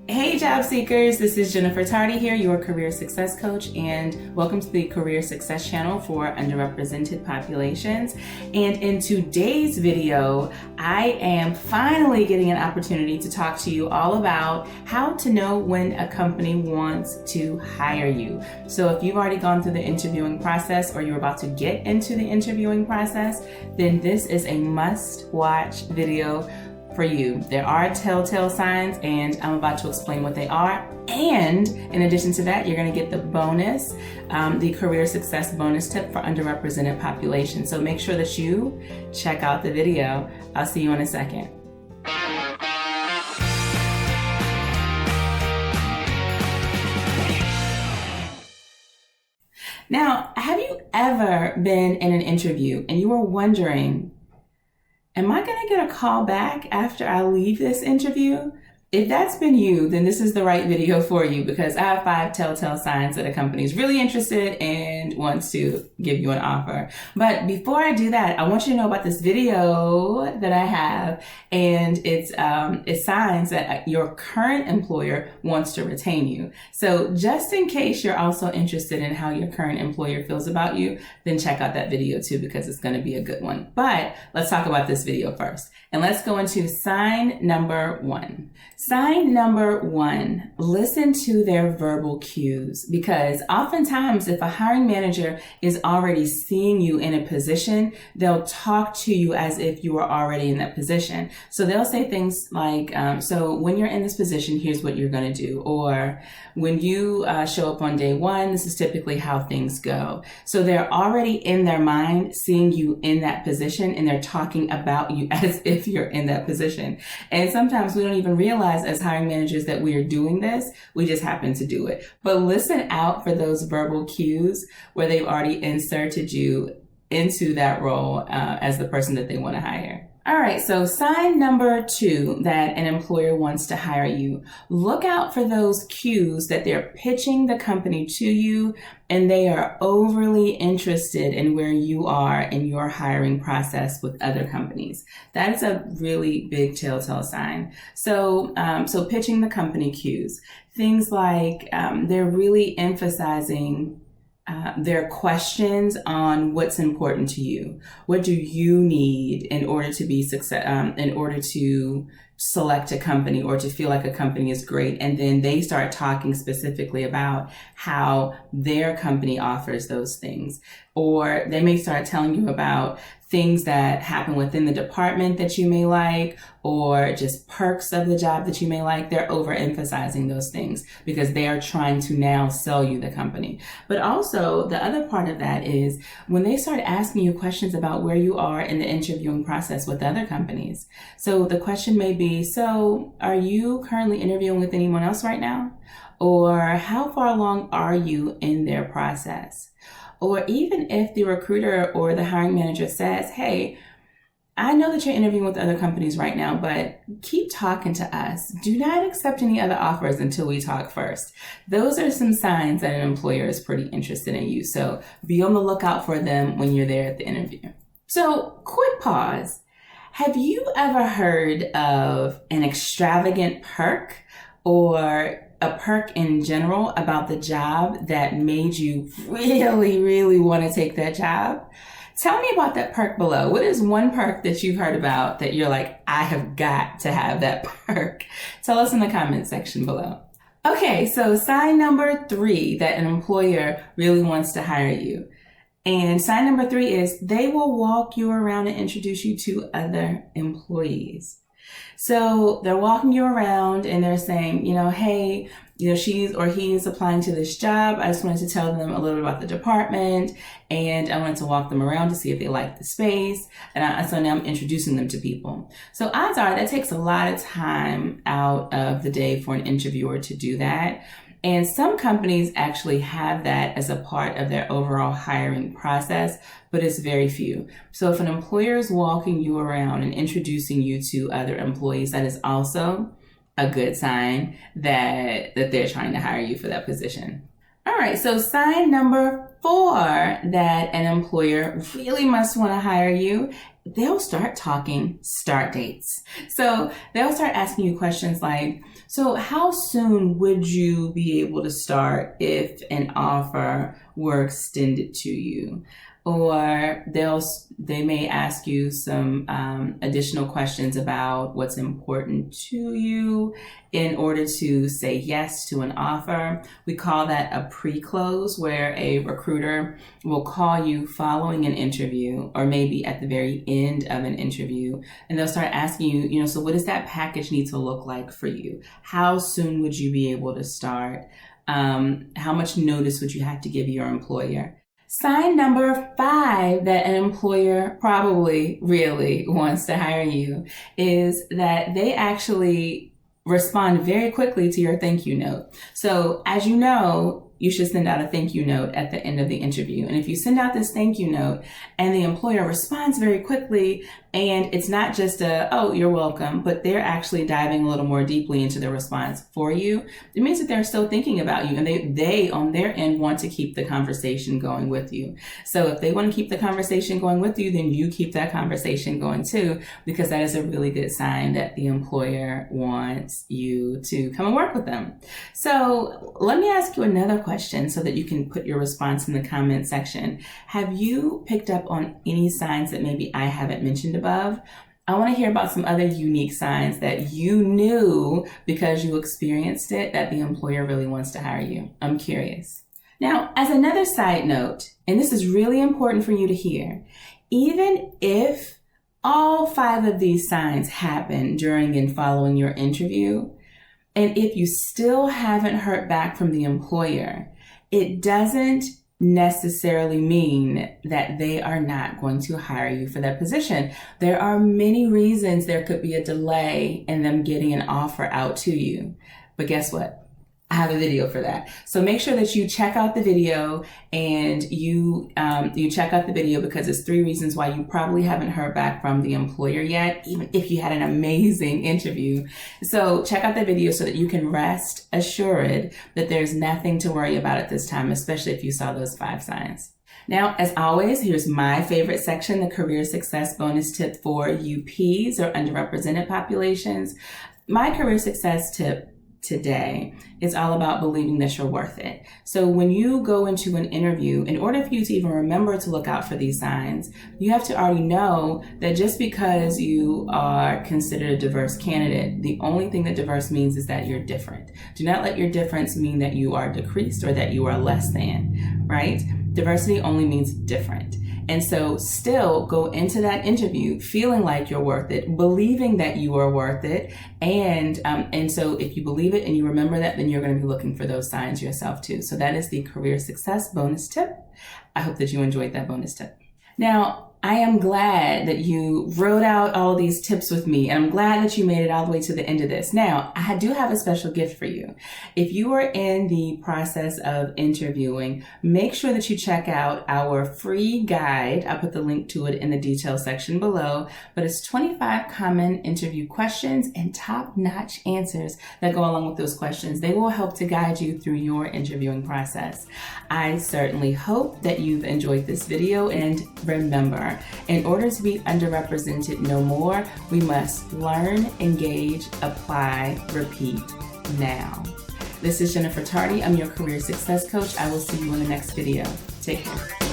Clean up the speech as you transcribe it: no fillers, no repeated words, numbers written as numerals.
Hey job seekers, this is Jennifer Tardy here, your career success coach, and welcome to the Career Success channel for underrepresented populations. And in today's video, I am finally getting an opportunity to talk to you all about how to know when a company wants to hire you. So if you've already gone through the interviewing process or you're about to get into the interviewing process, then this is a must-watch video for you. There are telltale signs, and I'm about to explain what they are. And in addition to that, you're going to get the bonus, the career success bonus tip for underrepresented populations. So make sure that you check out the video. I'll see you in a second. Now, have you ever been in an interview and you were wondering, am I going to get a call back after I leave this interview? If that's been you, then this is the right video for you, because I have 5 telltale signs that a company is really interested and wants to give you an offer. But before I do that, I want you to know about this video that I have, and it's signs that your current employer wants to retain you. So just in case you're also interested in how your current employer feels about you, then check out that video too, because it's going to be a good one. But let's talk about this video first. And let's go into sign number 1. Sign number 1, listen to their verbal cues, because oftentimes if a hiring manager is already seeing you in a position, they'll talk to you as if you were already in that position. So they'll say things like, so when you're in this position, here's what you're going to do. Or when you show up on day 1, this is typically how things go. So they're already in their mind seeing you in that position, and they're talking about you as if you're in that position. And sometimes we don't even realize as hiring managers that we are doing this. We just happen to do it. But listen out for those verbal cues where they've already inserted you into that role as the person that they want to hire. All right, so sign number 2 that an employer wants to hire you. Look out for those cues that they're pitching the company to you and they are overly interested in where you are in your hiring process with other companies. That is a really big telltale sign. So pitching the company cues, things like they're really emphasizing their questions on what's important to you. What do you need in order to be in order to select a company or to feel like a company is great? And then they start talking specifically about how their company offers those things. Or they may start telling you about things that happen within the department that you may like, or just perks of the job that you may like. They're overemphasizing those things because they are trying to now sell you the company. But also the other part of that is when they start asking you questions about where you are in the interviewing process with other companies. So the question may be, so are you currently interviewing with anyone else right now? Or how far along are you in their process? Or even if the recruiter or the hiring manager says, hey, I know that you're interviewing with other companies right now, but keep talking to us. Do not accept any other offers until we talk first. Those are some signs that an employer is pretty interested in you. So be on the lookout for them when you're there at the interview. So quick pause. Have you ever heard of an extravagant perk or a perk in general about the job that made you really, really want to take that job? Tell me about that perk below. What is one perk that you've heard about that you're like, I have got to have that perk? Tell us in the comment section below. Okay, so sign number 3 that an employer really wants to hire you. And sign number 3 is they will walk you around and introduce you to other employees. So they're walking you around and they're saying, hey, she's or he is applying to this job. I just wanted to tell them a little bit about the department, and I wanted to walk them around to see if they like the space. And so now I'm introducing them to people. So odds are that takes a lot of time out of the day for an interviewer to do that. And some companies actually have that as a part of their overall hiring process, but it's very few. So if an employer is walking you around and introducing you to other employees, that is also a good sign that they're trying to hire you for that position. All right, so sign number 4 that an employer really must want to hire you they'll start talking start dates. So they'll start asking you questions like, so how soon would you be able to start if an offer were extended to you? Or they may ask you some additional questions about what's important to you in order to say yes to an offer. We call that a pre-close, where a recruiter will call you following an interview or maybe at the very end of an interview, and they'll start asking you, so what does that package need to look like for you? How soon would you be able to start? How much notice would you have to give your employer? Sign number 5 that an employer probably really wants to hire you is that they actually respond very quickly to your thank you note. So as you know, you should send out a thank you note at the end of the interview. And if you send out this thank you note and the employer responds very quickly, and it's not just oh, you're welcome, but they're actually diving a little more deeply into the response for you, it means that they're still thinking about you, and they on their end want to keep the conversation going with you. So if they want to keep the conversation going with you, then you keep that conversation going too, because that is a really good sign that the employer wants you to come and work with them. So let me ask you another question so that you can put your response in the comment section. Have you picked up on any signs that maybe I haven't mentioned above? I want to hear about some other unique signs that you knew because you experienced it that the employer really wants to hire you. I'm curious. Now, as another side note, and this is really important for you to hear, even if all 5 of these signs happen during and following your interview, and if you still haven't heard back from the employer, it doesn't necessarily mean that they are not going to hire you for that position. There are many reasons there could be a delay in them getting an offer out to you. But guess what? I have a video for that. So make sure that you check out the video, and you check out the video because it's 3 reasons why you probably haven't heard back from the employer yet, even if you had an amazing interview. So check out the video so that you can rest assured that there's nothing to worry about at this time, especially if you saw those 5 signs. Now, as always, here's my favorite section, the career success bonus tip for UPs or underrepresented populations. My career success tip today is all about believing that you're worth it. So when you go into an interview, in order for you to even remember to look out for these signs, you have to already know that just because you are considered a diverse candidate, the only thing that diverse means is that you're different. Do not let your difference mean that you are decreased or that you are less than, right? Diversity only means different. And so still go into that interview feeling like you're worth it, believing that you are worth it. And so if you believe it and you remember that, then you're going to be looking for those signs yourself too. So that is the career success bonus tip. I hope that you enjoyed that bonus tip. Now, I am glad that you wrote out all of these tips with me, and I'm glad that you made it all the way to the end of this. Now, I do have a special gift for you. If you are in the process of interviewing, make sure that you check out our free guide. I'll put the link to it in the details section below, but it's 25 common interview questions and top-notch answers that go along with those questions. They will help to guide you through your interviewing process. I certainly hope that you've enjoyed this video, and remember, in order to be underrepresented no more, we must learn, engage, apply, repeat now. This is Jennifer Tardy. I'm your career success coach. I will see you in the next video. Take care.